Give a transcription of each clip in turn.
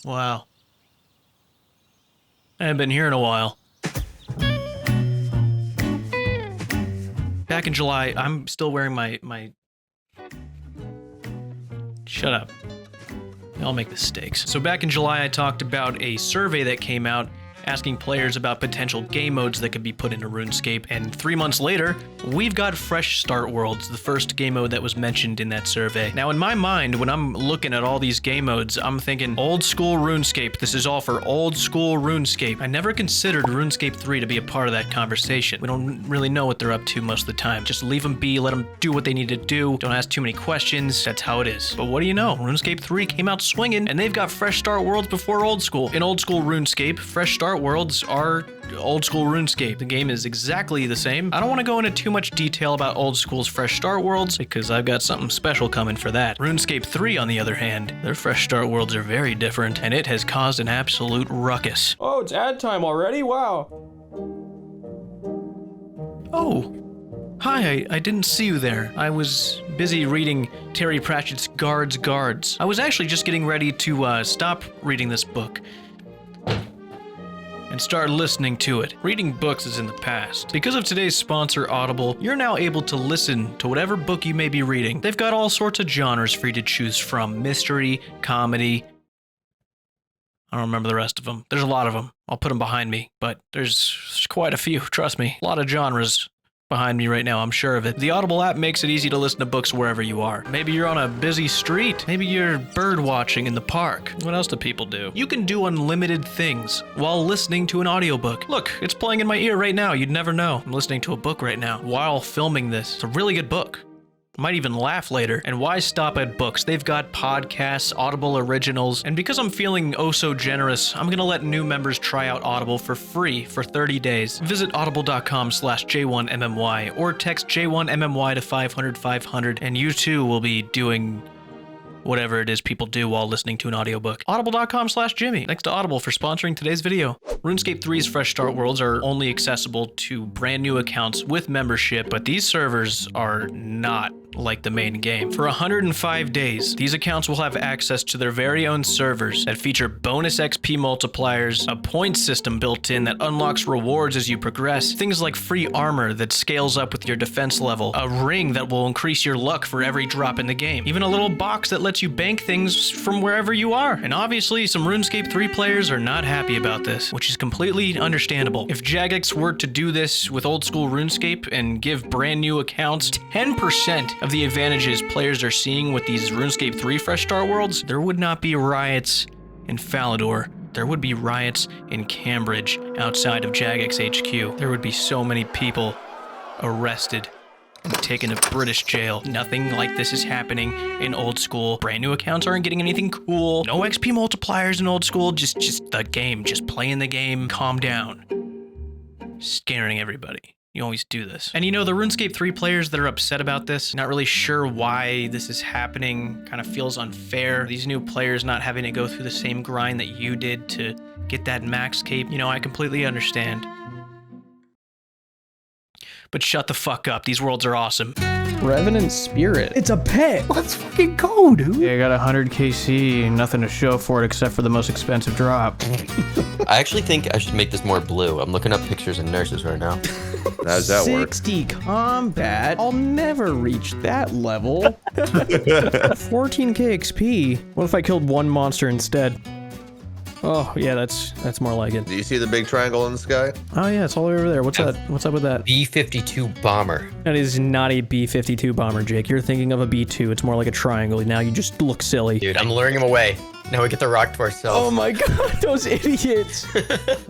Wow. I haven't been here in a while. Back in July, I'm still wearing my... Shut up. I'll make mistakes. So back in July, I talked about a survey that came out asking players about potential game modes that could be put into RuneScape, and 3 months later, we've got Fresh Start Worlds, the first game mode that was mentioned in that survey. Now, in my mind, when I'm looking at all these game modes, I'm thinking, old school RuneScape, this is all for old school RuneScape. I never considered RuneScape 3 to be a part of that conversation. We don't really know what they're up to most of the time. Just leave them be, let them do what they need to do, don't ask too many questions, that's how it is. But what do you know? RuneScape 3 came out swinging, and they've got Fresh Start Worlds before Old School. In Old School RuneScape, Fresh Start Worlds are Old School RuneScape. The game is exactly the same. I don't want to go into too much detail about Old School's Fresh Start Worlds because I've got something special coming for that. RuneScape 3, on the other hand, their Fresh Start Worlds are very different, and it has caused an absolute ruckus. Oh, it's ad time already? Wow. Oh. Hi, I didn't see you there. I was busy reading Terry Pratchett's Guards. I was actually just getting ready to stop reading this book and start listening to it. Reading books is in the past. Because of today's sponsor, Audible, you're now able to listen to whatever book you may be reading. They've got all sorts of genres for you to choose from. Mystery, comedy. I don't remember the rest of them. There's a lot of them. I'll put them behind me, but there's quite a few, trust me. A lot of genres behind me right now, I'm sure of it. The Audible app makes it easy to listen to books wherever you are. Maybe you're on a busy street. Maybe you're bird watching in the park. What else do people do? You can do unlimited things while listening to an audiobook. Look, it's playing in my ear right now. You'd never know. I'm listening to a book right now while filming this. It's a really good book. Might even laugh later. And why stop at books? They've got podcasts, Audible originals, and because I'm feeling oh so generous, I'm gonna let new members try out Audible for free for 30 days. Visit audible.com/J1MMY or text J1MMY to 500 and you too will be doing whatever it is people do while listening to an audiobook. Audible.com/Jimmy. Thanks to Audible for sponsoring today's video. RuneScape 3's Fresh Start Worlds are only accessible to brand new accounts with membership, but these servers are not like the main game. For 105 days, these accounts will have access to their very own servers that feature bonus XP multipliers, a point system built in that unlocks rewards as you progress, things like free armor that scales up with your defense level, a ring that will increase your luck for every drop in the game, even a little box that lets you bank things from wherever you are. And obviously, some RuneScape 3 players are not happy about this, which is completely understandable. If Jagex were to do this with Old School RuneScape and give brand new accounts 10% of the advantages players are seeing with these RuneScape 3 Fresh Start Worlds, there would not be riots in Falador. There would be riots in Cambridge outside of Jagex HQ. There would be so many people arrested and taken to British jail. Nothing like this is happening in Old School. Brand new accounts aren't getting anything cool. No XP multipliers in Old School. Just the game. Just playing the game. Calm down. Scaring everybody. You always do this. And you know, the RuneScape 3 players that are upset about this, not really sure why this is happening, kind of feels unfair. These new players not having to go through the same grind that you did to get that max cape. You know, I completely understand. But shut the fuck up. These worlds are awesome. Revenant Spirit. It's a pet. Let's fucking go, dude. Yeah, I got 100 KC, nothing to show for it except for the most expensive drop. I actually think I should make this more blue. I'm looking up pictures of nurses right now. How does that work? 60 combat? I'll never reach that level. 14k XP. What if I killed one monster instead? Oh, yeah, that's more like it. Do you see the big triangle in the sky? Oh, yeah, it's all over there. What's that? What's up with that? B-52 bomber. That is not a B-52 bomber, Jake. You're thinking of a B-2. It's more like a triangle. Now you just look silly. Dude, I'm luring him away. Now we get the rock to ourselves. Oh my god, those idiots.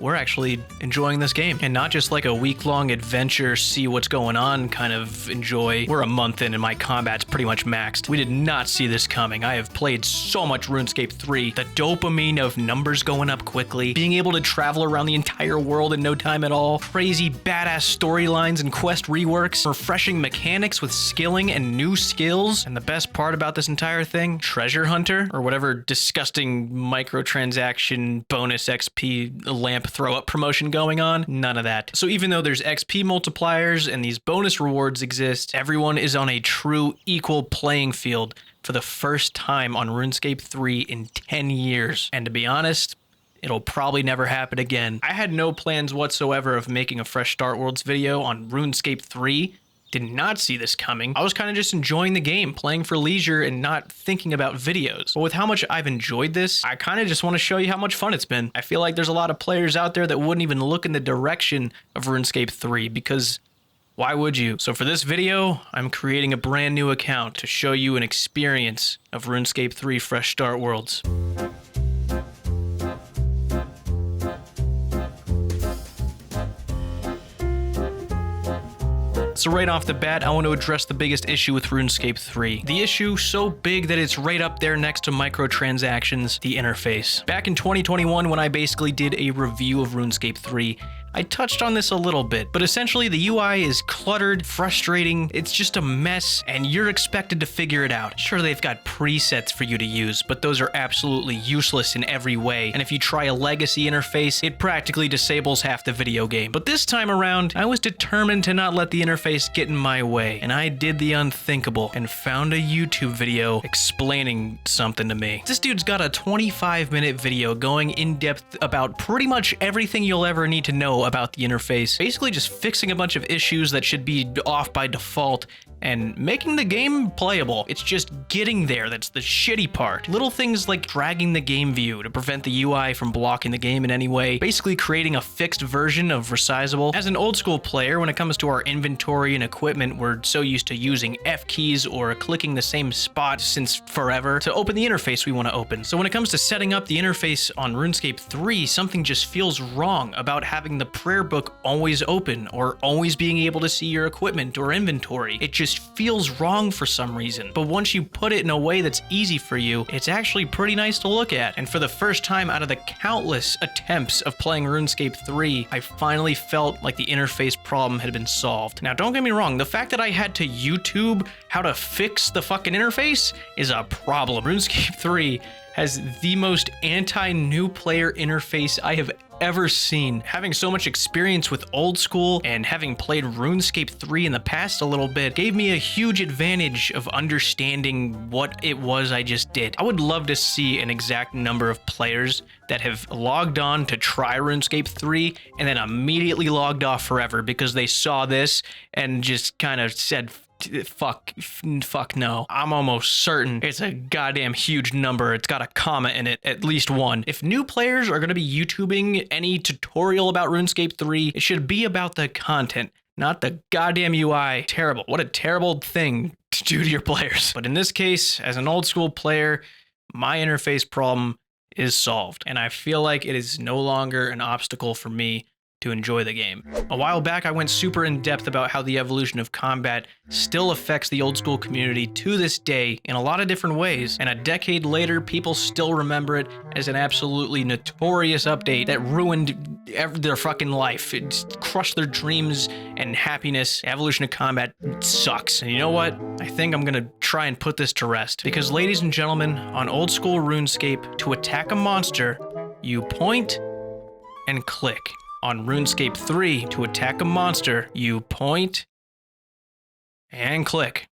We're actually enjoying this game, and not just like a week-long adventure, see what's going on kind of enjoy. We're a month in and my combat's pretty much maxed. We did not see this coming. I have played so much RuneScape 3. The dopamine of numbers going up quickly, being able to travel around the entire world in no time at all, crazy badass storylines and quest reworks, refreshing mechanics with skilling and new skills, and the best part about this entire thing, Treasure Hunter, or whatever disgusting disgusting microtransaction bonus XP lamp throw up promotion going on. None of that. So even though there's XP multipliers and these bonus rewards exist, everyone is on a true equal playing field for the first time on RuneScape 3 in 10 years. And to be honest, it'll probably never happen again. I had no plans whatsoever of making a Fresh Start Worlds video on RuneScape 3. Did not see this coming. I was kind of just enjoying the game, playing for leisure and not thinking about videos. But with how much I've enjoyed this, I kind of just want to show you how much fun it's been. I feel like there's a lot of players out there that wouldn't even look in the direction of RuneScape 3 because why would you? So for this video, I'm creating a brand new account to show you an experience of RuneScape 3 Fresh Start Worlds. So right off the bat, I want to address the biggest issue with RuneScape 3. The issue so big that it's right up there next to microtransactions, the interface. Back in 2021, when I basically did a review of RuneScape 3, I touched on this a little bit, but essentially the UI is cluttered, frustrating, it's just a mess, and you're expected to figure it out. Sure, they've got presets for you to use, but those are absolutely useless in every way, and if you try a legacy interface, it practically disables half the video game. But this time around, I was determined to not let the interface get in my way, and I did the unthinkable and found a YouTube video explaining something to me. This dude's got a 25-minute video going in depth about pretty much everything you'll ever need to know about the interface, basically just fixing a bunch of issues that should be off by default and making the game playable. It's just getting there that's the shitty part. Little things like dragging the game view to prevent the UI from blocking the game in any way, basically creating a fixed version of resizable. As an old school player, when it comes to our inventory and equipment, we're so used to using F keys or clicking the same spot since forever to open the interface we want to open. So when it comes to setting up the interface on RuneScape 3, something just feels wrong about having the prayer book always open or always being able to see your equipment or inventory. It just feels wrong for some reason. But once you put it in a way that's easy for you, it's actually pretty nice to look at. And for the first time out of the countless attempts of playing RuneScape 3, I finally felt like the interface problem had been solved. Now, don't get me wrong, the fact that I had to YouTube how to fix the fucking interface is a problem. RuneScape 3 has the most anti-new player interface I have ever seen. Having so much experience with old school and having played RuneScape 3 in the past a little bit gave me a huge advantage of understanding what it was I just did. I would love to see an exact number of players that have logged on to try RuneScape 3 and then immediately logged off forever because they saw this and just kind of said, fuck no. I'm almost certain it's a goddamn huge number. It's got a comma in it, at least one. If new players are going to be YouTubing any tutorial about RuneScape 3, it should be about the content, not the goddamn UI. Terrible. What a terrible thing to do to your players. But in this case, as an old school player, my interface problem is solved, and I feel like it is no longer an obstacle for me to enjoy the game. A while back, I went super in depth about how the evolution of combat still affects the old school community to this day in a lot of different ways, and a decade later, people still remember it as an absolutely notorious update that ruined their fucking life. It crushed their dreams and happiness. Evolution of combat sucks. And you know what? I think I'm gonna try and put this to rest, because ladies and gentlemen, on old school RuneScape, to attack a monster, you point and click. On RuneScape 3, to attack a monster, you point and click.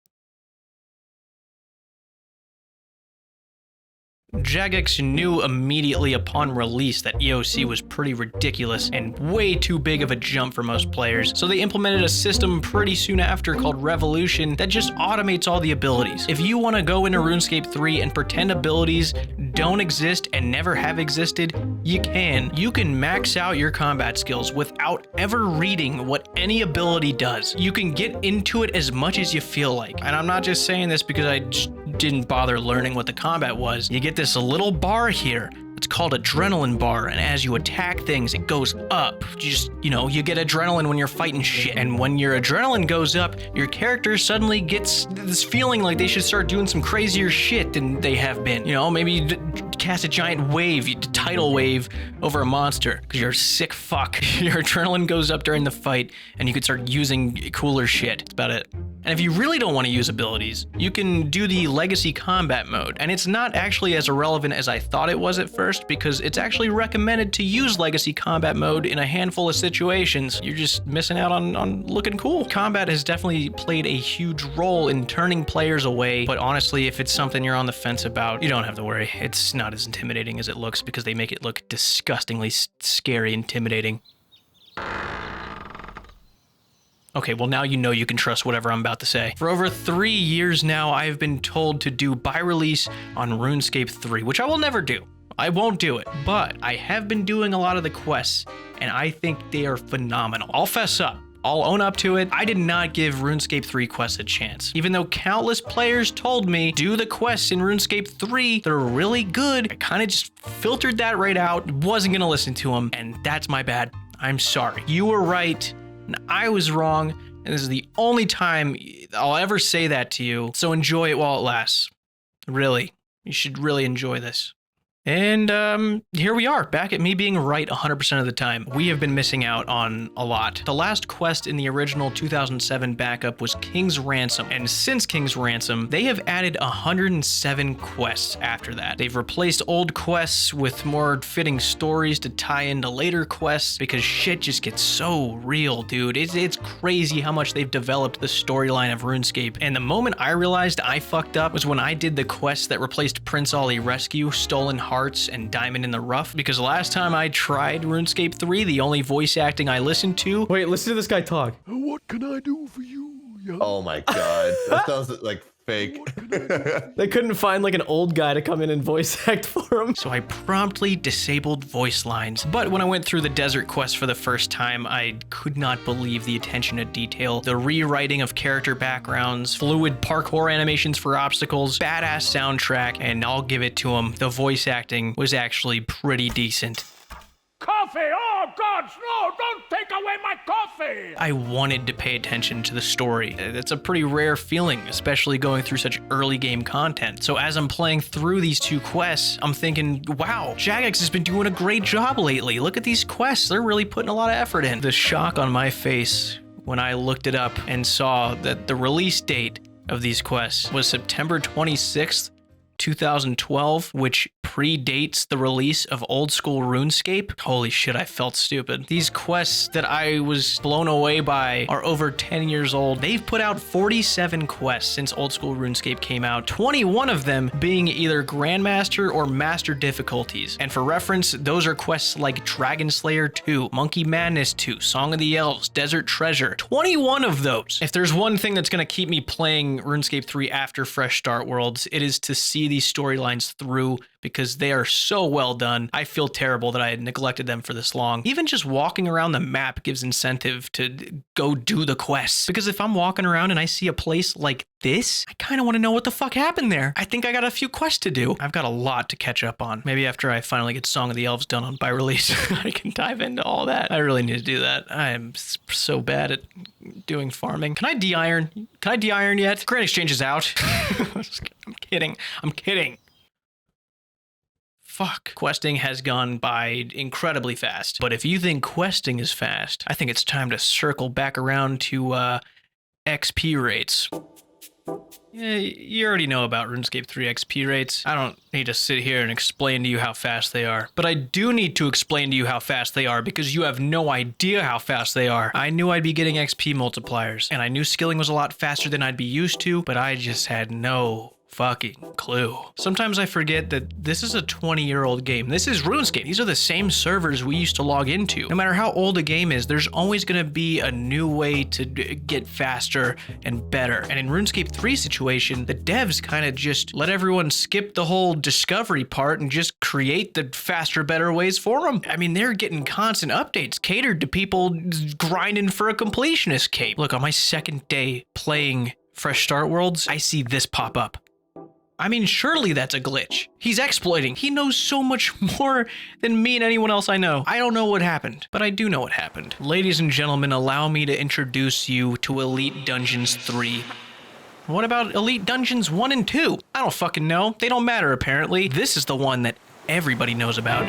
Jagex knew immediately upon release that EOC was pretty ridiculous and way too big of a jump for most players, so they implemented a system pretty soon after called Revolution that just automates all the abilities. If you want to go into RuneScape 3 and pretend abilities don't exist and never have existed, you can. You can max out your combat skills without ever reading what any ability does. You can get into it as much as you feel like. And I'm not just saying this because I just didn't bother learning what the combat was. You get this little bar here. It's called adrenaline bar, and as you attack things, it goes up. You get adrenaline when you're fighting shit. And when your adrenaline goes up, your character suddenly gets this feeling like they should start doing some crazier shit than they have been. Maybe you cast a giant wave, tidal wave over a monster, because you're a sick fuck. Your adrenaline goes up during the fight, and you could start using cooler shit. That's about it. And if you really don't want to use abilities, you can do the legacy combat mode. And it's not actually as irrelevant as I thought it was at first, because it's actually recommended to use legacy combat mode in a handful of situations. You're just missing out on looking cool. Combat has definitely played a huge role in turning players away, but honestly, if it's something you're on the fence about, you don't have to worry. It's not as intimidating as it looks because they make it look disgustingly scary, intimidating. Okay, well now you know you can trust whatever I'm about to say. For over 3 years now, I have been told to do by release on RuneScape 3, which I will never do. I won't do it, but I have been doing a lot of the quests, and I think they are phenomenal. I'll fess up. I'll own up to it. I did not give RuneScape 3 quests a chance. Even though countless players told me, do the quests in RuneScape 3, they're really good, I kind of just filtered that right out, wasn't gonna listen to them, and that's my bad. I'm sorry. You were right, and I was wrong, and this is the only time I'll ever say that to you, so enjoy it while it lasts. Really. You should really enjoy this. And here we are, back at me being right 100% of the time. We have been missing out on a lot. The last quest in the original 2007 backup was King's Ransom, and since King's Ransom, they have added 107 quests after that. They've replaced old quests with more fitting stories to tie into later quests, because shit just gets so real, dude. It's crazy how much they've developed the storyline of RuneScape, and the moment I realized I fucked up was when I did the quest that replaced Prince Ollie Rescue, Stolen Hearts, and Diamond in the Rough, because last time I tried RuneScape 3, the only voice acting I listened to— Wait, listen to this guy talk. What can I do for you? Oh my god, that sounds like fake. They couldn't find like an old guy to come in and voice act for him. So I promptly disabled voice lines. But when I went through the desert quest for the first time, I could not believe the attention to detail, the rewriting of character backgrounds, fluid parkour animations for obstacles, badass soundtrack, and I'll give it to them, the voice acting was actually pretty decent. Coffee! Oh, God, no! Don't take away my coffee! I wanted to pay attention to the story. It's a pretty rare feeling, especially going through such early game content. So as I'm playing through these two quests, I'm thinking, wow, Jagex has been doing a great job lately. Look at these quests. They're really putting a lot of effort in. The shock on my face when I looked it up and saw that the release date of these quests was September 26th, 2012, which predates the release of Oldschool Runescape. Holy shit, I felt stupid. These quests that I was blown away by are over 10 years old. They've put out 47 quests since Oldschool Runescape came out, 21 of them being either Grandmaster or Master difficulties. And for reference, those are quests like Dragon Slayer 2, Monkey Madness 2, Song of the Elves, Desert Treasure. 21 of those. If there's one thing that's going to keep me playing RuneScape 3 after Fresh Start Worlds, it is to see these storylines through, because they are so well done. I feel terrible that I had neglected them for this long. Even just walking around the map gives incentive to go do the quests, because if I'm walking around and I see a place like this, I kind of want to know what the fuck happened there. I think I got a few quests to do. I've got a lot to catch up on. Maybe after I finally get Song of the Elves done on by release, I can dive into all that. I really need to do that. I am so bad at doing farming. Can I de-iron? Can I de-iron yet? Grand Exchange is out. I'm kidding. I'm kidding. Fuck. Questing has gone by incredibly fast. But if you think questing is fast, I think it's time to circle back around to XP rates. Yeah, you already know about RuneScape 3 XP rates. I don't need to sit here and explain to you how fast they are. But I do need to explain to you how fast they are, because you have no idea how fast they are. I knew I'd be getting XP multipliers, and I knew skilling was a lot faster than I'd be used to, but I just had no fucking clue. Sometimes I forget that this is a 20-year-old game. This is RuneScape. These are the same servers we used to log into. No matter how old a game is, there's always going to be a new way to get faster and better. And in RuneScape 3 situation, the devs kind of just let everyone skip the whole discovery part and just create the faster, better ways for them. I mean, they're getting constant updates catered to people grinding for a completionist cape. Look, on my second day playing Fresh Start Worlds, I see this pop up. I mean, surely that's a glitch. He's exploiting. He knows so much more than me and anyone else I know. I don't know what happened, but I do know what happened. Ladies and gentlemen, allow me to introduce you to Elite Dungeons 3. What about Elite Dungeons 1 and 2? I don't fucking know. They don't matter, apparently. This is the one that everybody knows about.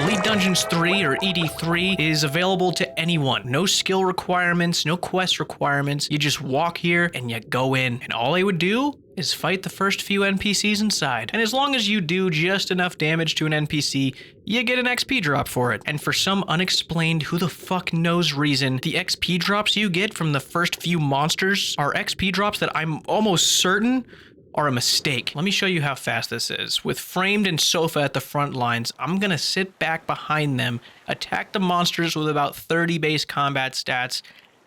Elite Dungeons 3 or ED3 is available to anyone. No skill requirements, no quest requirements. You just walk here and you go in. And all I would do is fight the first few NPCs inside. And as long as you do just enough damage to an NPC, you get an XP drop for it. And for some unexplained who the fuck knows reason, the XP drops you get from the first few monsters are XP drops that I'm almost certain are a mistake. Let me show you how fast this is. With Framed and Sofa at the front lines, I'm gonna sit back behind them, attack the monsters with about 30 base combat stats,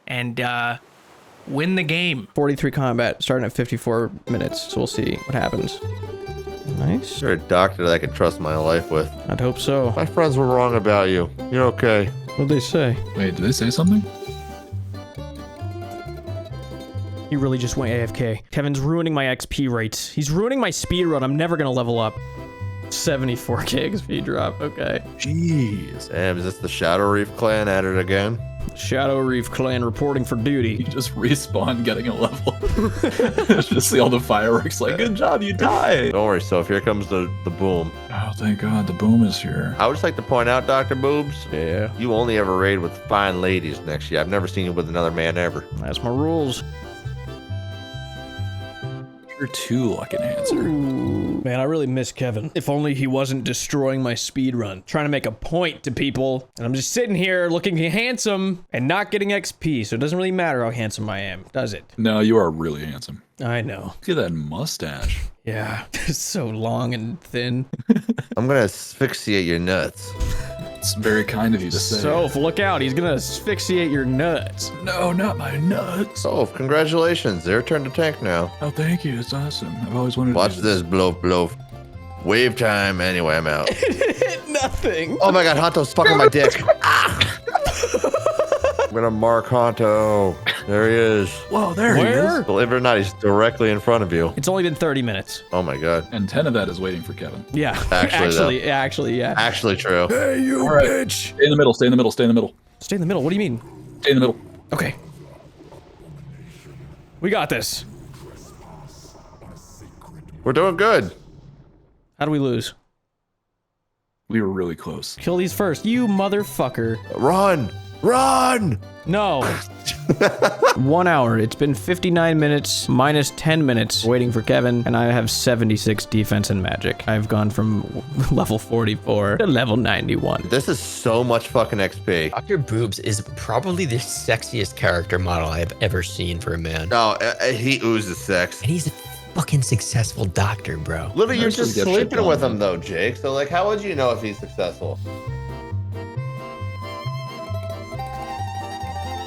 and win the game. 43 combat, starting at 54 minutes, so we'll see what happens. Nice. You're a doctor that I can trust my life with. I'd hope so. My friends were wrong about you. You're okay. What'd they say? Wait, did they say something? He really just went AFK. Kevin's ruining my XP rates. He's ruining my speed run. I'm never gonna level up. 74k XP drop, okay. Jeez. Damn, is this the Shadow Reef clan at it again? Shadow Reef clan reporting for You duty. just respawn getting a level. Just see all the fireworks like, good job, you died. Don't worry, Soph, here comes the boom. Oh, thank God, the boom is here. I would just like to point out, Dr. Boobs, Yeah, you only ever raid with fine ladies next year. I've never seen you with another man ever. that's my rules. You're too luck enhancer. Man, I really miss Kevin. If only he wasn't destroying my speed run, trying to make a point to people, and I'm just sitting here looking handsome and not getting XP, so it doesn't really matter how handsome I am, does it? No, you are really handsome. I know. Look at that mustache. Yeah, it's so long and thin. I'm gonna asphyxiate your nuts. It's very kind of you to say. Soph, look out, he's gonna asphyxiate your nuts. No, not my nuts. Soph, congratulations. Their turn to tank now. Oh, thank you. It's awesome. I've always wanted Watch to do this, blow, blow. Wave time. Anyway, I'm out. Nothing. Oh my god, Honto's fucking my dick. I'm gonna mark Honto. There he is. Whoa, there he Where? is. Believe it or not, he's directly in front of you. It's only been 30 minutes. Oh my god. And 10 of that is waiting for Kevin. Yeah. Actually, actually, yeah. Actually true. Hey, you All right. bitch! Stay in the middle, stay in the middle, stay in the middle. Stay in the middle. What do you mean? Stay in the middle. Okay. We got this. We're doing good. How do we lose? We were really close. Kill these first. You motherfucker. Run! Run! No. 1 hour. It's been 59 minutes minus 10 minutes waiting for Kevin, and I have 76 defense and magic. I've gone from level 44 to level 91. This is so much fucking XP. Dr. Boobs is probably the sexiest character model I have ever seen for a man. No, he oozes sex. And he's a fucking successful doctor, bro. Literally, you're Actually just get shit sleeping done, with him man. though, Jake. So like, how would you know if he's successful?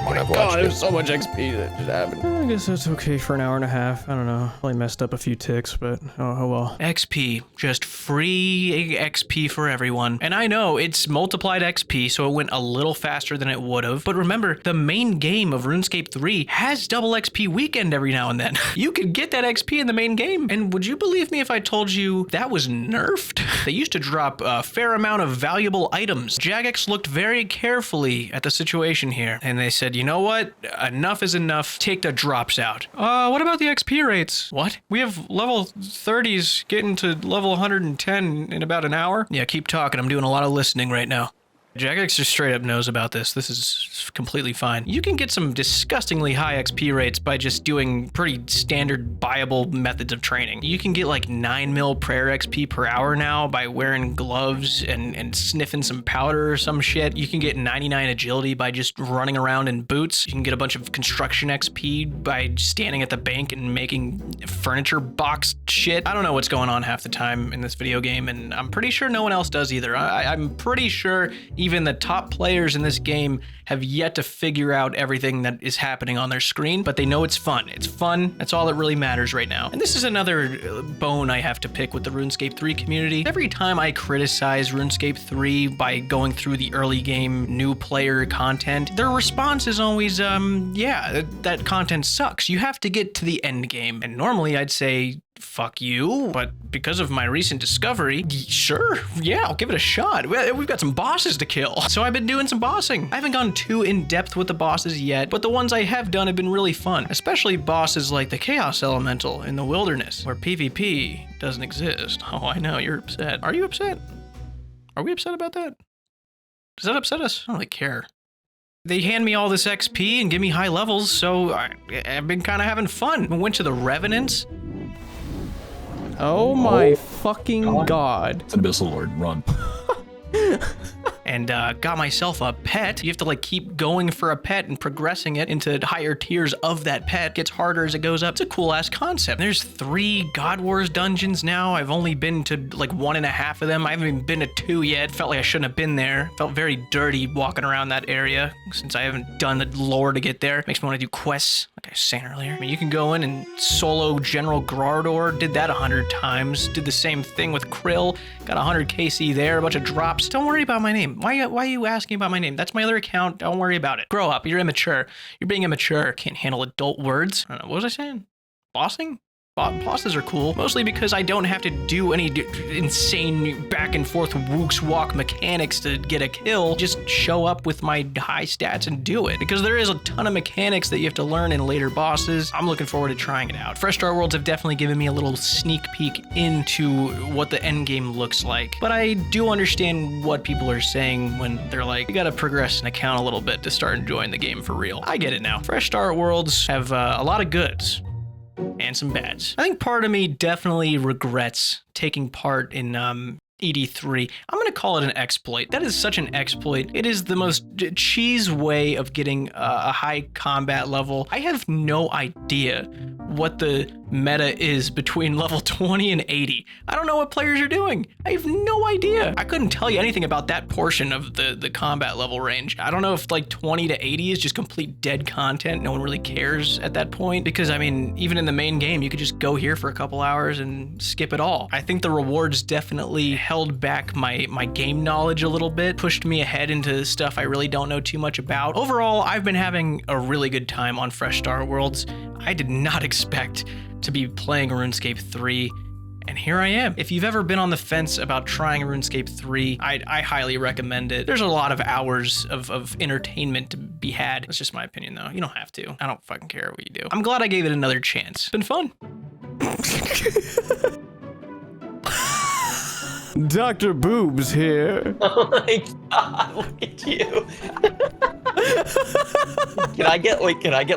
When I've God, watched there's it. so much XP that just happened. I guess that's okay for an hour and a half. I don't know. Probably messed up a few ticks, but oh well. XP, just free XP for everyone. And I know it's multiplied XP, so it went a little faster than it would have. But remember, the main game of RuneScape 3 has double XP weekend every now and then. You could get that XP in the main game. And would you believe me if I told you that was nerfed? They used to drop a fair amount of valuable items. Jagex looked very carefully at the situation here, and they said, you know what? Enough is enough. Take the drops out. What about the XP rates? What? We have level 30s getting to level 110 in about an hour? Yeah, keep talking. I'm doing a lot of listening right now. Jagex just straight up knows about this. This is completely fine. You can get some disgustingly high XP rates by just doing pretty standard buyable methods of training. You can get like 9 mil prayer XP per hour now by wearing gloves and sniffing some powder or some shit. You can get 99 agility by just running around in boots. You can get a bunch of construction XP by standing at the bank and making furniture box shit. I don't know what's going on half the time in this video game, and I'm pretty sure no one else does either. I'm pretty sure even the top players in this game have yet to figure out everything that is happening on their screen, but they know it's fun. It's fun. That's all that really matters right now. And this is another bone I have to pick with the RuneScape 3 community. Every time I criticize RuneScape 3 by going through the early game new player content, their response is always, yeah, that content sucks. You have to get to the end game. And normally I'd say, fuck you, but because of my recent discovery, sure, yeah, I'll give it a shot. We've got some bosses to kill. So I've been doing some bossing. I haven't gone too in-depth with the bosses yet, but the ones I have done have been really fun, especially bosses like the Chaos Elemental in the Wilderness, where PvP doesn't exist. Oh, I know, you're upset. Are you upset? Are we upset about that? Does that upset us? I don't really care. They hand me all this XP and give me high levels, so I've been kind of having fun. I went to the Revenants. Oh my fucking god. It's an Abyssal Lord. Run. And got myself a pet. You have to like keep going for a pet and progressing it into higher tiers of that pet. Gets harder as it goes up. It's a cool ass concept. There's 3 God Wars dungeons now. I've only been to like 1.5 of them. I haven't even been to 2 yet. Felt like I shouldn't have been there. Felt very dirty walking around that area since I haven't done the lore to get there. Makes me want to do quests, like I was saying earlier. I mean, you can go in and solo General Grardor. Did that 100 times. Did the same thing with Krill. Got 100 KC there, a bunch of drops. Don't worry about my name. Why are you asking about my name? That's my other account. Don't worry about it. Grow up. You're immature. You're being immature. Can't handle adult words. I don't know. What was I saying? Bossing? Bosses are cool, mostly because I don't have to do any insane back and forth wooks walk mechanics to get a kill. Just show up with my high stats and do it. Because there is a ton of mechanics that you have to learn in later bosses. I'm looking forward to trying it out. Fresh Start Worlds have definitely given me a little sneak peek into what the end game looks like. But I do understand what people are saying when they're like, you gotta progress an account a little bit to start enjoying the game for real. I get it now. Fresh Start Worlds have a lot of goods and some bads. I think part of me definitely regrets taking part in ED3. I'm gonna call it an exploit. That is such an exploit. It is the most cheese way of getting a high combat level. I have no idea what the meta is between level 20 and 80. I don't know what players are doing. I have no idea. I couldn't tell you anything about that portion of the combat level range. I don't know if like 20 to 80 is just complete dead content. No one really cares at that point because I mean, even in the main game, you could just go here for a couple hours and skip it all. I think the rewards definitely held back my game knowledge a little bit, pushed me ahead into stuff I really don't know too much about. Overall, I've been having a really good time on Fresh Start Worlds. I did not expect to be playing RuneScape 3, and here I am. If you've ever been on the fence about trying RuneScape 3, I highly recommend it. There's a lot of hours of entertainment to be had. That's just my opinion though. You don't have to. I don't fucking care what you do. I'm glad I gave it another chance. It's been fun. Dr. Boobs here. Oh my god, look at you. Can I get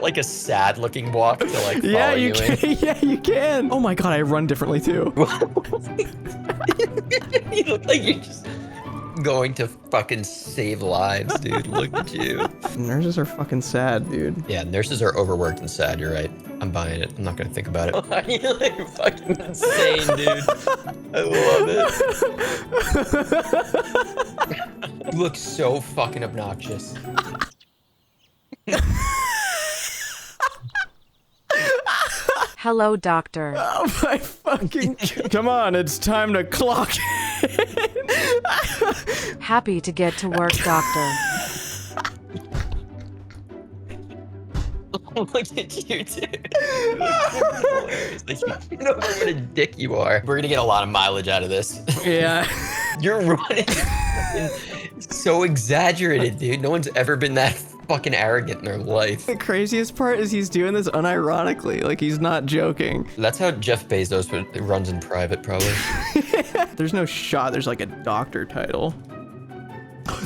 like a sad looking walk to like follow Yeah, you you can. in? Yeah, you can. Oh my god, I run differently too. You look like you're just going to fucking save lives, dude. Look at you. Nurses are fucking sad, dude. Yeah, nurses are overworked and sad, you're right. I'm buying it. I'm not gonna think about it. You're like fucking insane, dude. I love it. You look so fucking obnoxious. Hello, doctor. Oh my fucking... Come on, it's time to clock in. Happy to get to work, doctor. Look at you, dude. You look hilarious. Like, you know what a dick you are. We're gonna get a lot of mileage out of this. Yeah. You're running so exaggerated, dude. No one's ever been that fucking arrogant in their life. The craziest part is he's doing this unironically, like he's not joking. That's how Jeff Bezos runs in private, probably. There's no shot there's like a doctor title.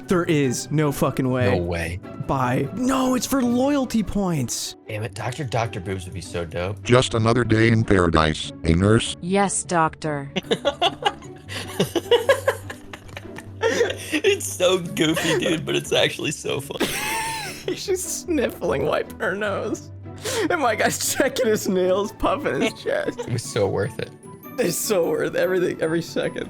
There is. No fucking way. No way. Bye. No, it's for loyalty points. Damn it, Dr. Boobs would be so dope. Just another day in paradise. A nurse? Yes, doctor. It's so goofy, dude, but it's actually so funny. She's sniffling, wiping her nose. And my guy's checking his nails, puffing his chest. It was so worth it. It's so worth everything, every second.